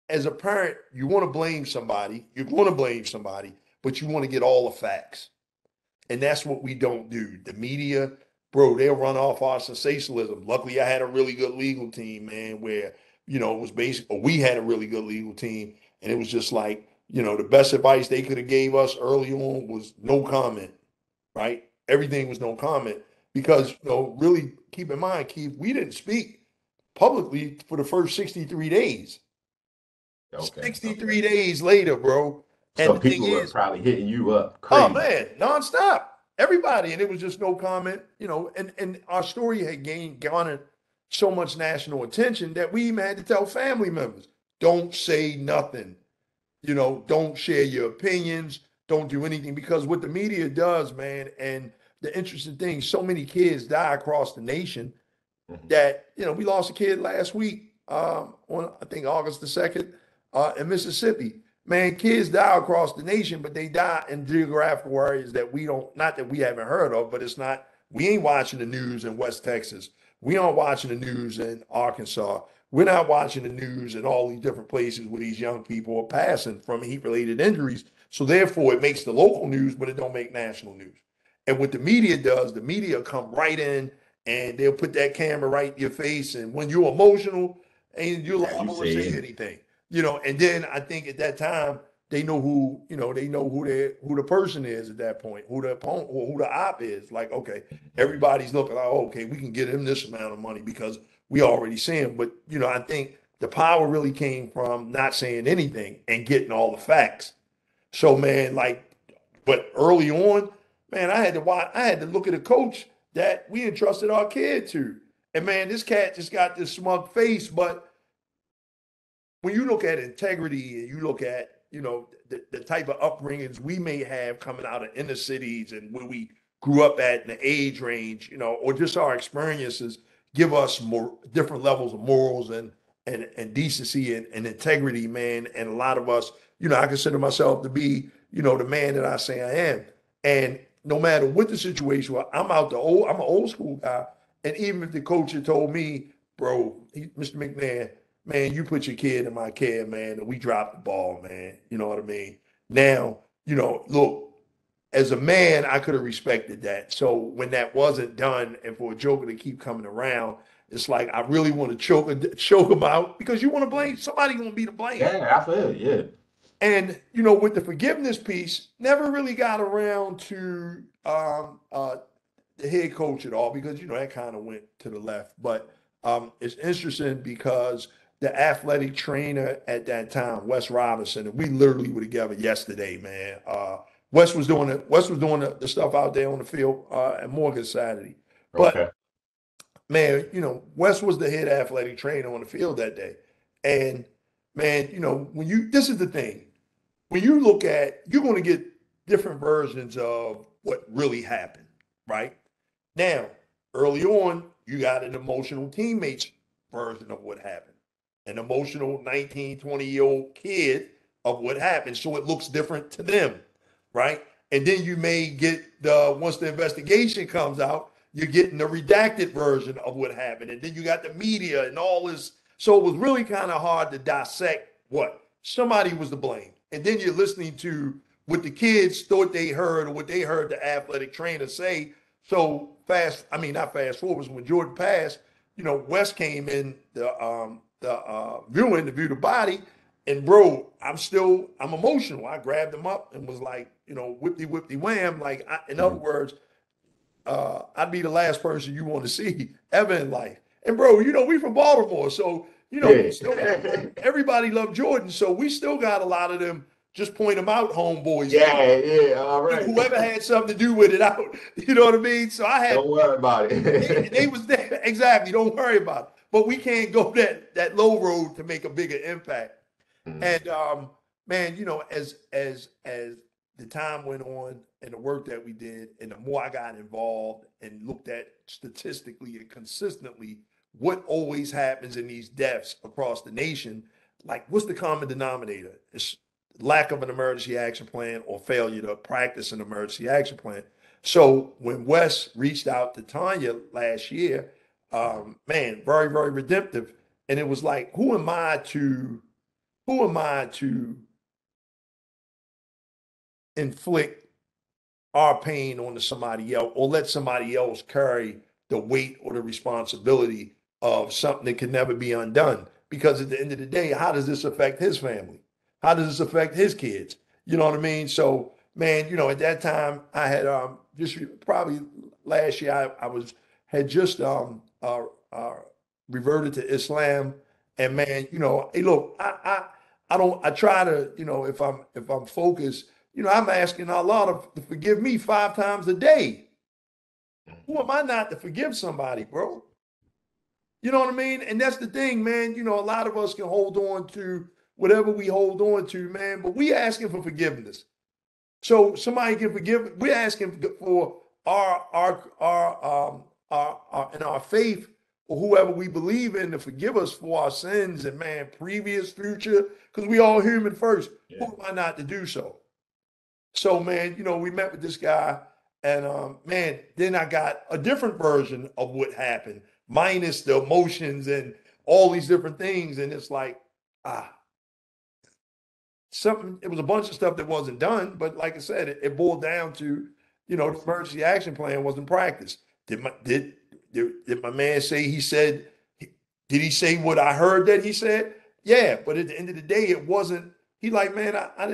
as a parent, you want to blame somebody. You're going to blame somebody, but you want to get all the facts. And that's what we don't do. The media, bro, they'll run off our sensationalism. Luckily, I had a really good legal team, man, where, it was or we had a really good legal team. And it was just like, the best advice they could have gave us early on was no comment, right? Everything was no comment because, really keep in mind, Keith, we didn't speak publicly for the first 63 days. Okay. Okay. 63 days later, bro. And So the thing people were is, probably hitting you up oh crazy. man, nonstop. Everybody. And it was just no comment, and our story had garnered so much national attention that we even had to tell family members, don't say nothing. Don't share your opinions, don't do anything. Because what the media does, man, and the interesting thing, so many kids die across the nation Mhm. that, we lost a kid last week on I think August the 2nd in Mississippi. Man, kids die across the nation, but they die in geographical areas that we don't, not that we haven't heard of, but it's not, we ain't watching the news in West Texas. We aren't watching the news in Arkansas. We're not watching the news in all these different places where these young people are passing from heat related injuries So therefore, it makes the local news, but it don't make national news. And what the media does, the media come right in and they'll put that camera right in your face. And when you're emotional, and you're Yeah, you liable to say say it. anything, And then I think at that time they know who the person is at that point, who the opponent or who the op is. Like, okay, everybody's looking like, oh, okay, we can get him this amount of money because we already see him. But I think the power really came from not saying anything and getting all the facts. So man, like, but early on, man, I had to look at a coach that we entrusted our kid to. And man, this cat just got this smug face. But when you look at integrity and you look at, the type of upbringings we may have coming out of inner cities and where we grew up at in the age range, or just our experiences give us more different levels of morals and decency and integrity, man. And a lot of us, I consider myself to be, the man that I say I am. And no matter what the situation was, I'm an old school guy. And even if the coach had told me, bro, Mr. McNair, man, you put your kid in my care, man, and we dropped the ball, man. You know what I mean? Now, look, as a man, I could have respected that. So when that wasn't done, and for a joker to keep coming around, it's like I really want to choke him out because you want to blame somebody, going to be to blame. Yeah, I feel it. Yeah. And with the forgiveness piece, never really got around to the head coach at all because that kind of went to the left. But it's interesting because the athletic trainer at that time, Wes Robinson, and we literally were together yesterday, man. Wes was doing the stuff out there on the field at Morgan Saturday. But Okay. man, Wes was the head athletic trainer on the field that day. And man, this is the thing. When you look at, you're going to get different versions of what really happened, right? Now, early on, you got an emotional teammates version of what happened, an emotional 19, 20-year-old kid of what happened. So it looks different to them, right? And then you may get once the investigation comes out, you're getting the redacted version of what happened. And then you got the media and all this. So it was really kind of hard to dissect what somebody was to blame. And then you're listening to what the kids thought they heard or what they heard the athletic trainer say. So not fast forward, when Jordan passed, West came in the viewing to view the body. And bro, I'm emotional. I grabbed him up and was like, whippity whippity wham. Like, in other Mhm. words, I'd be the last person you want to see ever in life. And bro, we from Baltimore, so we Yeah. still got everybody love Jordan, so we still got a lot of them just point them out, homeboys. Yeah, yeah, all right. Whoever had something to do with it out, you know what I mean? So I had Don't worry about they it. was there exactly. Don't worry about it. But we can't go that low road to make a bigger impact. Mm. And man, as the time went on and the work that we did, and the more I got involved and looked at statistically and consistently what always happens in these deaths across the nation, like what's the common denominator? It's lack of an emergency action plan or failure to practice an emergency action plan. So when Wes reached out to Tanya last year, man, very, very redemptive. And it was like, who am I to inflict our pain onto somebody else or let somebody else carry the weight or the responsibility of something that can never be undone? Because at the end of the day, how does this affect his family? How does this affect his kids? You know what I mean? So, man, at that time I had just probably last year I was had just uh, reverted to Islam, and man, hey, look, I don't I try to if I'm focused, I'm asking Allah to forgive me 5 times a day. Who am I not to forgive somebody, bro? You know what I mean? And that's the thing, man. A lot of us can hold on to whatever we hold on to, man, but we asking for forgiveness. So somebody can forgive. We're asking for in our faith or whoever we believe in to forgive us for our sins and man, previous, future, because we all human first. Who Yeah. am I not to do so? So man, we met with this guy, and man, then I got a different version of what happened, minus the emotions and all these different things, and it's like, ah, it was a bunch of stuff that wasn't done, but like I said, it boiled down to, the emergency action plan wasn't practiced. Did my man say he said, did he say what I heard that he said? Yeah, but at the end of the day, it wasn't, he like, man, I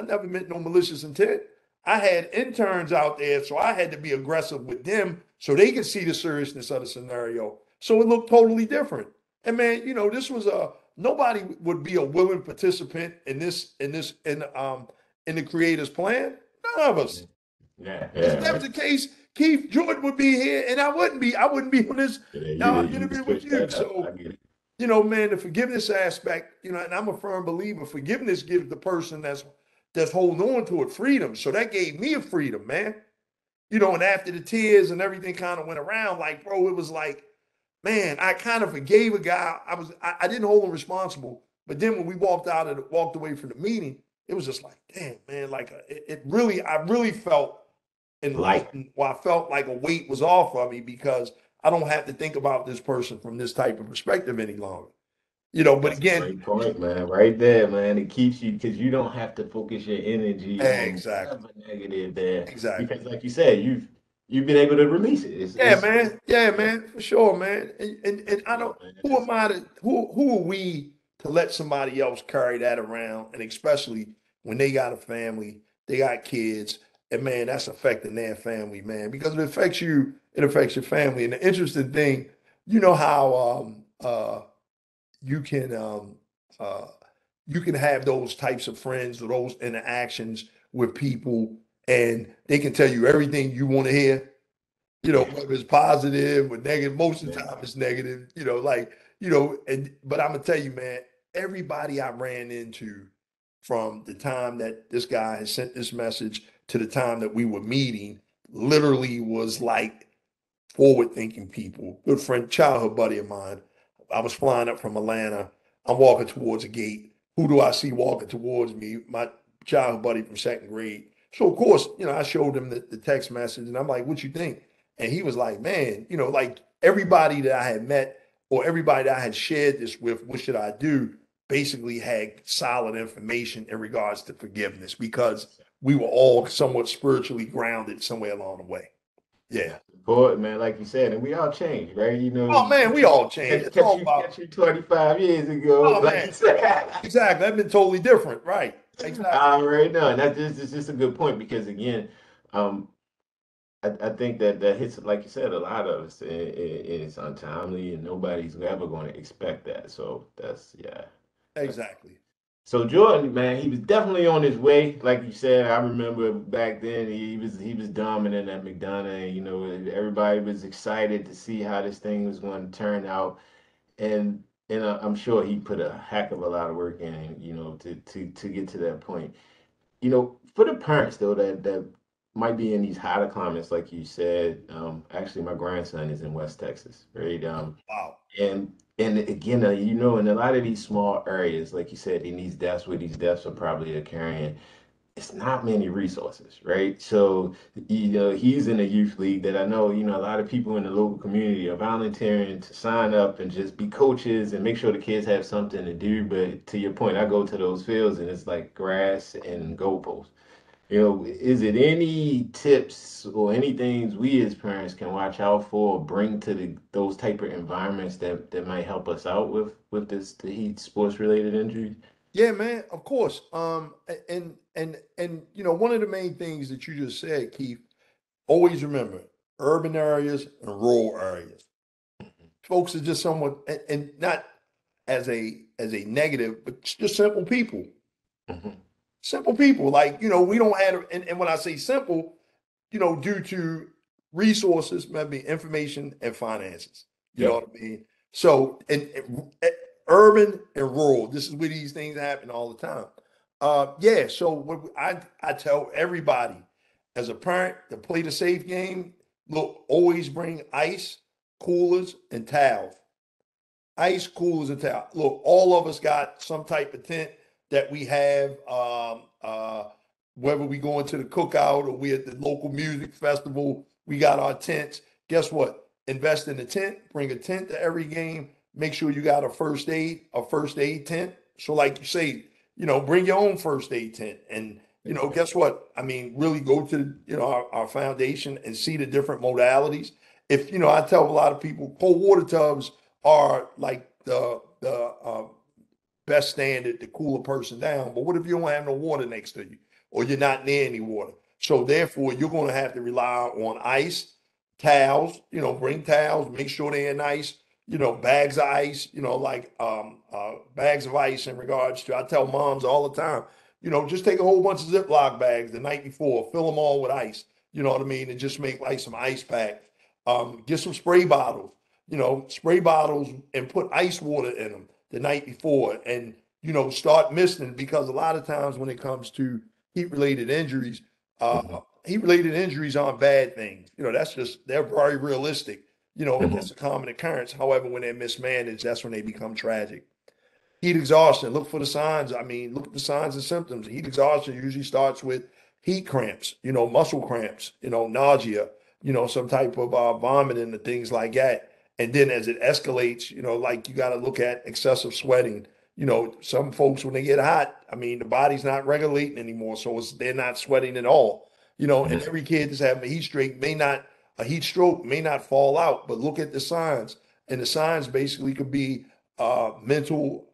never meant no malicious intent. I had interns out there, so I had to be aggressive with them so they could see the seriousness of the scenario. So it looked totally different. And man, this was nobody would be a willing participant in the creator's plan. None of us. Yeah, If yeah, that was right. the case, Keith Jordan would be here, and I wouldn't be. I wouldn't be on this Yeah, you interview with switch you. that up. I So, get it. man, the forgiveness aspect, and I'm a firm believer. Forgiveness gives the person that's holding on to it freedom. So that gave me a freedom, man. And after the tears and everything kind of went around, like, bro, it was like, man, I kind of forgave a guy. I didn't hold him responsible, but then when we walked away from the meeting, it was just like, damn, man, like I really felt Light. enlightened. Well, I felt like a weight was off of me because I don't have to think about this person from this type of perspective any longer. But That's a again, great point, man. Right there, man. It keeps you because you don't have to focus your energy on exactly, whatever negative there. exactly. Because like you said, you've been able to release it. Yeah, Yeah, man, for sure, man. And that's I good, don't. man. Who am I to? Who are we to let somebody else carry that around? And especially when they got a family, they got kids, and man, that's affecting their family, man. Because it affects you, it affects your family. And the interesting thing, how you can uh, you can have those types of friends or those interactions with people, and they can tell you everything you want to hear, Yeah, whether it's positive or negative. Most of the man. time it's negative, but I'm gonna tell you, man, everybody I ran into from the time that this guy had sent this message to the time that we were meeting literally was like forward thinking people. Good friend, childhood buddy of mine. I was flying up from Atlanta. I'm walking towards a gate. Who do I see walking towards me? My childhood buddy from second grade. So of course, I showed him the text message and I'm like, what you think? And he was like, man, like everybody that I had met or everybody that I had shared this with, what should I do? Basically had solid information in regards to forgiveness because we were all somewhat spiritually grounded somewhere along the way. Yeah. That's important, man. Like you said, and we all change, right? Oh man, we all change. It's all about, Catch you 25 years ago, oh like man, you said. exactly. I've been totally different. Right. Exactly. Right now, and that's just a good point because again, um, I think that hits like you said a lot of us. It's untimely, and nobody's ever going to expect that. So that's yeah. That's Exactly. so Jordan, man, he was definitely on his way. Like you said, I remember back then he was dominant at McDonough. And, everybody was excited to see how this thing was going to turn out, and I'm sure he put a heck of a lot of work in, to get to that point. For the parents though that might be in these hotter climates, like you said, actually my grandson is in West Texas, right? Wow. And again, in a lot of these small areas, like you said, in these deaths where these deaths are probably occurring, it's not many resources, right? So, he's in a youth league that I know, a lot of people in the local community are volunteering to sign up and just be coaches and make sure the kids have something to do. But to your point, I go to those fields and it's like grass and goalposts. Is it any tips or any things we as parents can watch out for or bring to those type of environments that might help us out with the heat sports related injuries? Yeah, man. Of course. One of the main things that you just said, Keith, always remember urban areas and rural areas. Folks are just somewhat, and not as a negative, but just simple people. Mhm. Simple people. Like, we don't have, and when I say simple, due to resources, maybe information and finances. You know Yep. what I mean? So, urban and rural, this is where these things happen all the time. Yeah. So, what I tell everybody as a parent to play the safe game, look, always bring ice, coolers, and towels. Ice coolers and towel. Look, all of us got some type of tent that we have. Whether we going to the cookout or we at the local music festival, we got our tents. Guess what? Invest in the tent. Bring a tent to every game. Make sure you got a first aid tent. So, like you say, bring your own first aid tent. And, guess what? I mean, really go to, our foundation and see the different modalities. If, I tell a lot of people cold water tubs are like the best standard to cool a person down. But what if you don't have no water next to you or you're not near any water? So therefore, you're going to have to rely on ice, towels, bring towels, make sure they're nice, bags of ice, like bags of ice in regards to, I tell moms all the time, just take a whole bunch of Ziploc bags the night before, fill them all with ice, you know what I mean? And just make like some ice packs. Get some spray bottles, spray bottles and put ice water in them the night before and, start misting because a lot of times when it comes to heat-related injuries, Mhm. heat-related injuries aren't bad things. They're very realistic. Mhm. That's a common occurrence. However, when they're mismanaged, that's when they become tragic. Heat exhaustion, look for the signs. I mean, look at the signs and symptoms. Heat exhaustion usually starts with heat cramps, muscle cramps, nausea, some type of vomiting and things like that. And then as it escalates, like you got to look at excessive sweating. Some folks, when they get hot, I mean, the body's not regulating anymore. So they're not sweating at all. And Mhm. every kid that's having a heat stroke may not fall out, but look at the signs. And the signs basically could be mental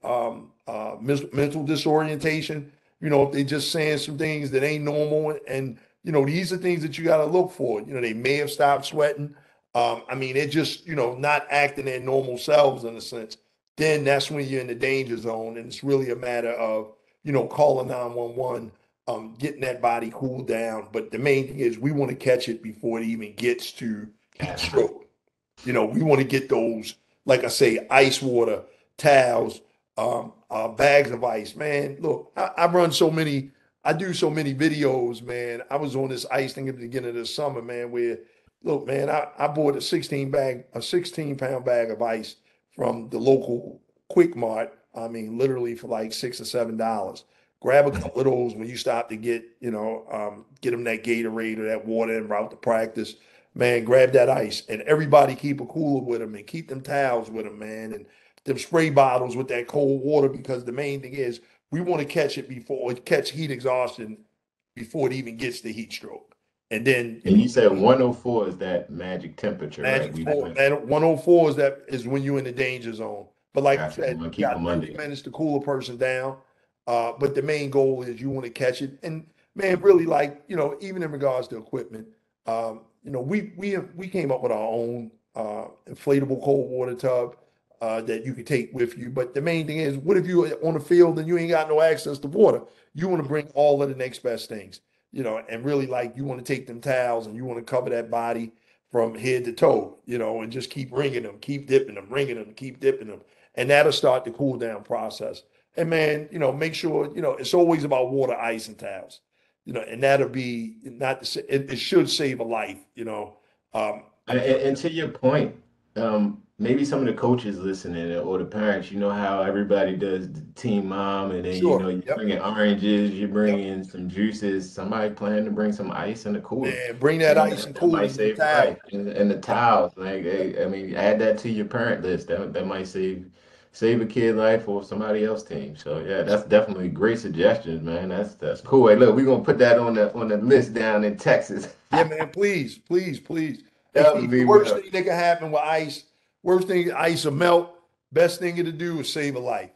disorientation. If they just saying some things that ain't normal, and these are things that you got to look for. They may have stopped sweating. I mean, they're just not acting their normal selves in a sense. Then that's when you're in the danger zone, and it's really a matter of calling 911, getting that body cooled down. But the main thing is we want to catch it before it even gets to heat Absolutely. stroke. We want to get those, like I say, ice water, towels, bags of ice. Man, look, I do so many videos, man. I was on this ice thing at the beginning of the summer, man, where, look, man, I bought a 16-pound bag of ice from the local Quick Mart. I mean, literally for like $6 or $7. Grab a couple of those when you stop to get them that Gatorade or that water en route to practice. Man, grab that ice and everybody keep a cooler with them and keep them towels with them, man, and them spray bottles with that cold water because the main thing is we want to catch heat exhaustion before it even gets to heat stroke. And then, And you said 104 is that magic temperature, right? magic We four, want, man, 104 is when you're in the danger zone. But like I gotcha. We said, want to you keep got them under 30 that. minutes to cool a person down. But the main goal is you want to catch it. And man, really like, even in regards to equipment, we came up with our own inflatable cold water tub that you can take with you. But the main thing is, what if you are on the field and you ain't got no access to water? You want to bring all of the next best things, and really like you want to take them towels and you want to cover that body from head to toe, and just keep wringing them, keep dipping them, wringing them, keep dipping them. And that'll start the cool down process. And man, make sure, it's always about water, ice, and towels, and that'll be not, it should save a life, And, I'm and telling and to your point, maybe some of the coaches listening or the parents, you know how everybody does the team mom, and you, then sure. you Yep. bring in oranges, you bring Yep. in some juices. Somebody planning to bring some ice in the cooler. Man, bring that Man, ice that, and that might coolers and the save a towel. life. And the towels, like I mean, add that to your parent list. That might save a kid life or somebody else team. So yeah, that's definitely great suggestions, man. That's cool. Hey, look, we're gonna put that on the list down in Texas. Yeah, man, please, please, please. And Keith, the Definitely worst will. thing that can happen with ice, worst thing, ice will melt. Best thing to do is save a life.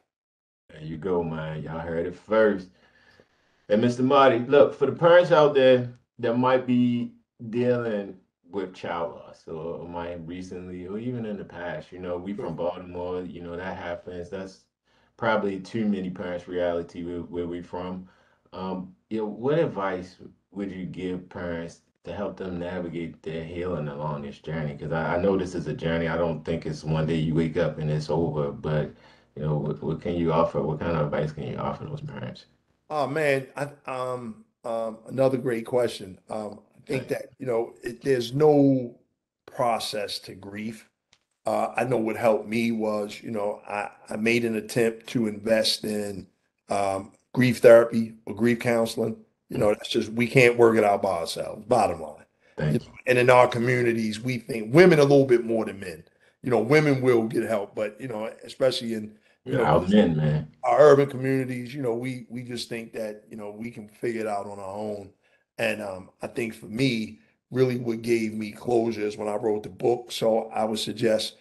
There you go, man. Y'all heard it first. And Mr. Marty, look, for the parents out there that might be dealing with child loss or might recently or even in the past, we from Sure. Baltimore, that happens. That's probably too many parents' reality where we from. What advice would you give parents to help them navigate their healing along this journey? Because I know this is a journey. I don't think it's one day you wake up and it's over, but what can you offer? What kind of advice can you offer those parents? Oh man, another great question. I think Thanks. that there's no process to grief. I know what helped me was, I made an attempt to invest in grief therapy or grief counseling. That's just we can't work it out by ourselves. Bottom line. Thank you. And in our communities, we think women a little bit more than men. Women will get help, but especially in You know, because Amen, man. our urban communities, we just think that, we can figure it out on our own. And I think for me, really what gave me closure is when I wrote the book. So I would suggest,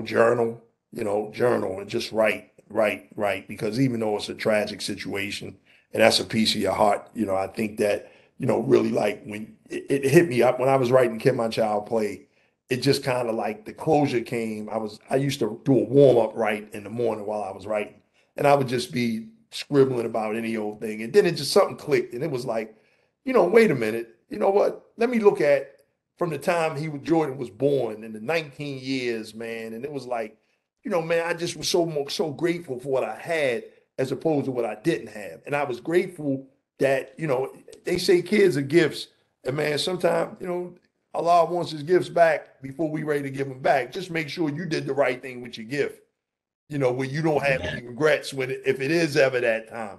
journal, journal and just write. Because even though it's a tragic situation and that's a piece of your heart, I think that, really like when it hit me up when I was writing Can My Child Play, it just kind of like the closure came. I used to do a warm up right in the morning while I was writing, and I would just be scribbling about any old thing, and then it just something clicked, and it was like, wait a minute, you know what? Let me look at from the time Jordan was born in the 19 years, man, and it was like, man, I just was so grateful for what I had as opposed to what I didn't have, and I was grateful that they say kids are gifts, and man, sometimes Allah wants his gifts back before we ready to give them back. Just make sure you did the right thing with your gift, where you don't have any regrets if it is ever that time.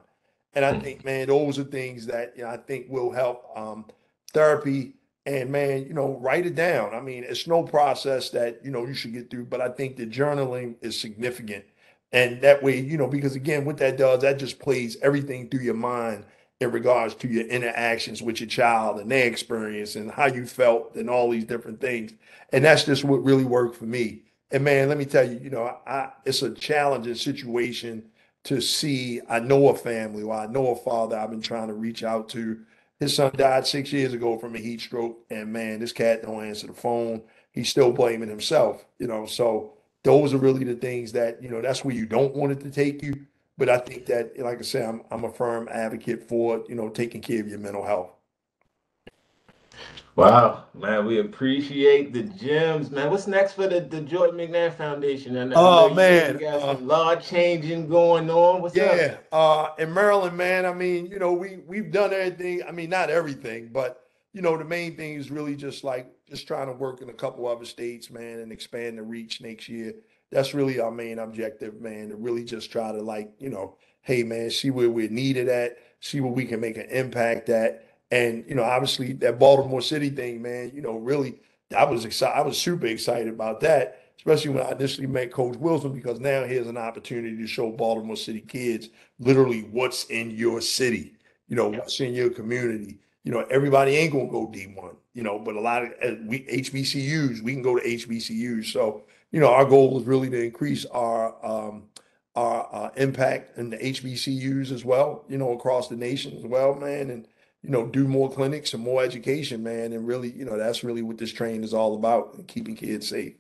And I think, man, those are things that I think will help therapy. And man, write it down. I mean, it's no process that you should get through, but I think the journaling is significant. And that way, because again, what that does, that just plays everything through your mind in regards to your interactions with your child and their experience and how you felt and all these different things. And that's just what really worked for me. And man, let me tell you, it's a challenging situation to see. I know a family, or I know a father I've been trying to reach out to. His son died 6 years ago from a heat stroke, and man, this cat don't answer the phone. He's still blaming himself, So those are really the things that that's where you don't want it to take you. But I think that, like I said, I'm a firm advocate for taking care of your mental health. Wow, man, we appreciate the gems, man. What's next for the Jordan McNair Foundation? I know Oh you said you man, got some law changing going on. What's up? yeah, in Maryland, man. I mean, we've done everything. I mean, not everything, but the main thing is really just trying to work in a couple other states, man, and expand the reach next year. That's really our main objective, man. To really just try to hey, man, see where we're needed at, see where we can make an impact at, and obviously that Baltimore City thing, man. Really, I was excited. I was super excited about that, especially when I initially met Coach Wilson, because now here's an opportunity to show Baltimore City kids literally what's in your city, what's in your community. Everybody ain't gonna go D1, but a lot of we HBCUs, we can go to HBCUs. So, our goal is really to increase our impact in the HBCUs as well, across the nation as well, man, and do more clinics and more education, man, and really, that's really what this train is all about, keeping kids safe.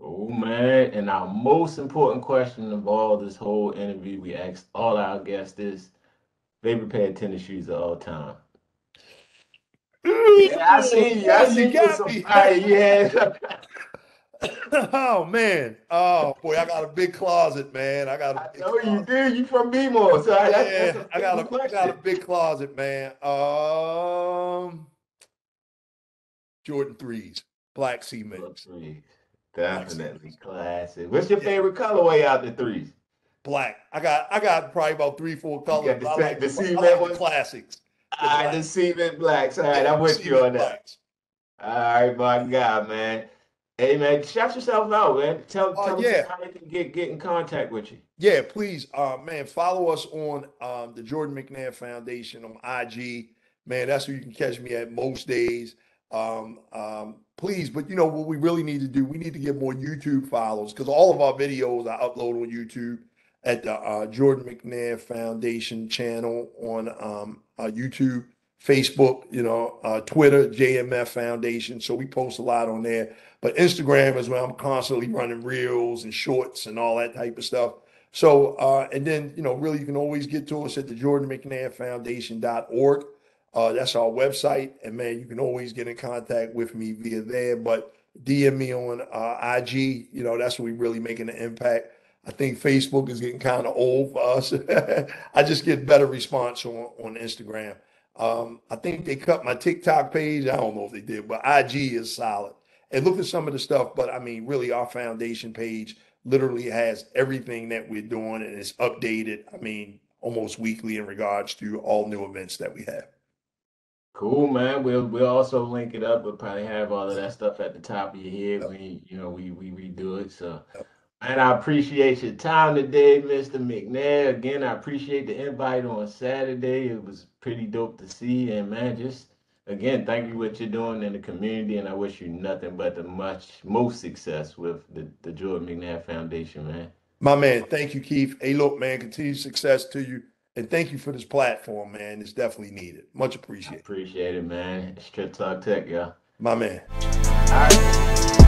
Oh man, and our most important question of all this whole interview, we asked all our guests this: favorite pair of tennis shoes of all time. Yeah, I see you. I Oh, you see you with got some me. fire. Yeah. Oh man. Oh boy, I got a big closet, man. I got a I big know you closet. do. You from BMO, so that's Yeah, a I got fitting a question. big closet, man. Jordan threes, black Well, cements, three, black definitely cements. classic. What's your Yeah, favorite colorway out the threes? black. I got probably about three, four You colors, got but I like the I cement like the ones. classics, the All right, the blacks. cement blacks. All right, Yeah, I'm the with you cement on that. blacks. All right, my God, man. Hey, man, shout yourself out, man. Tell the Yeah, people how they can get in contact with you. yeah, please, man, follow us on the Jordan McNair Foundation on IG. Man, that's where you can catch me at most days. Please, but what we really need to do, we need to get more YouTube follows because all of our videos I upload on YouTube at the Jordan McNair Foundation channel on YouTube, Facebook, Twitter, JMF Foundation. So we post a lot on there. But Instagram is where I'm constantly running reels and shorts and all that type of stuff. So, and then, really, you can always get to us at the Jordan McNair Foundation.org. That's our website. And man, you can always get in contact with me via there. But DM me on IG. That's where we really making an impact. I think Facebook is getting kind of old for us. I just get better response on Instagram. I think they cut my TikTok page. I don't know if they did, but IG is solid. And look at some of the stuff. But I mean, really, our foundation page literally has everything that we're doing and it's updated. I mean, almost weekly in regards to all new events that we have. Cool, man. We'll also link it up. We'll probably have all of that stuff at the top of your head Yep, when we redo it. So, yep. And I appreciate your time today, Mr. McNair. Again, I appreciate the invite on Saturday. It was pretty dope to see. And man, just again, thank you for what you're doing in the community. And I wish you nothing but the most success with the Jordan McNair Foundation, man. My man, thank you, Keith. Hey, look, man, continued success to you. And thank you for this platform, man. It's definitely needed. Much I appreciated. appreciate it, man. It's TrippTalk Tech, y'all. My man. All right.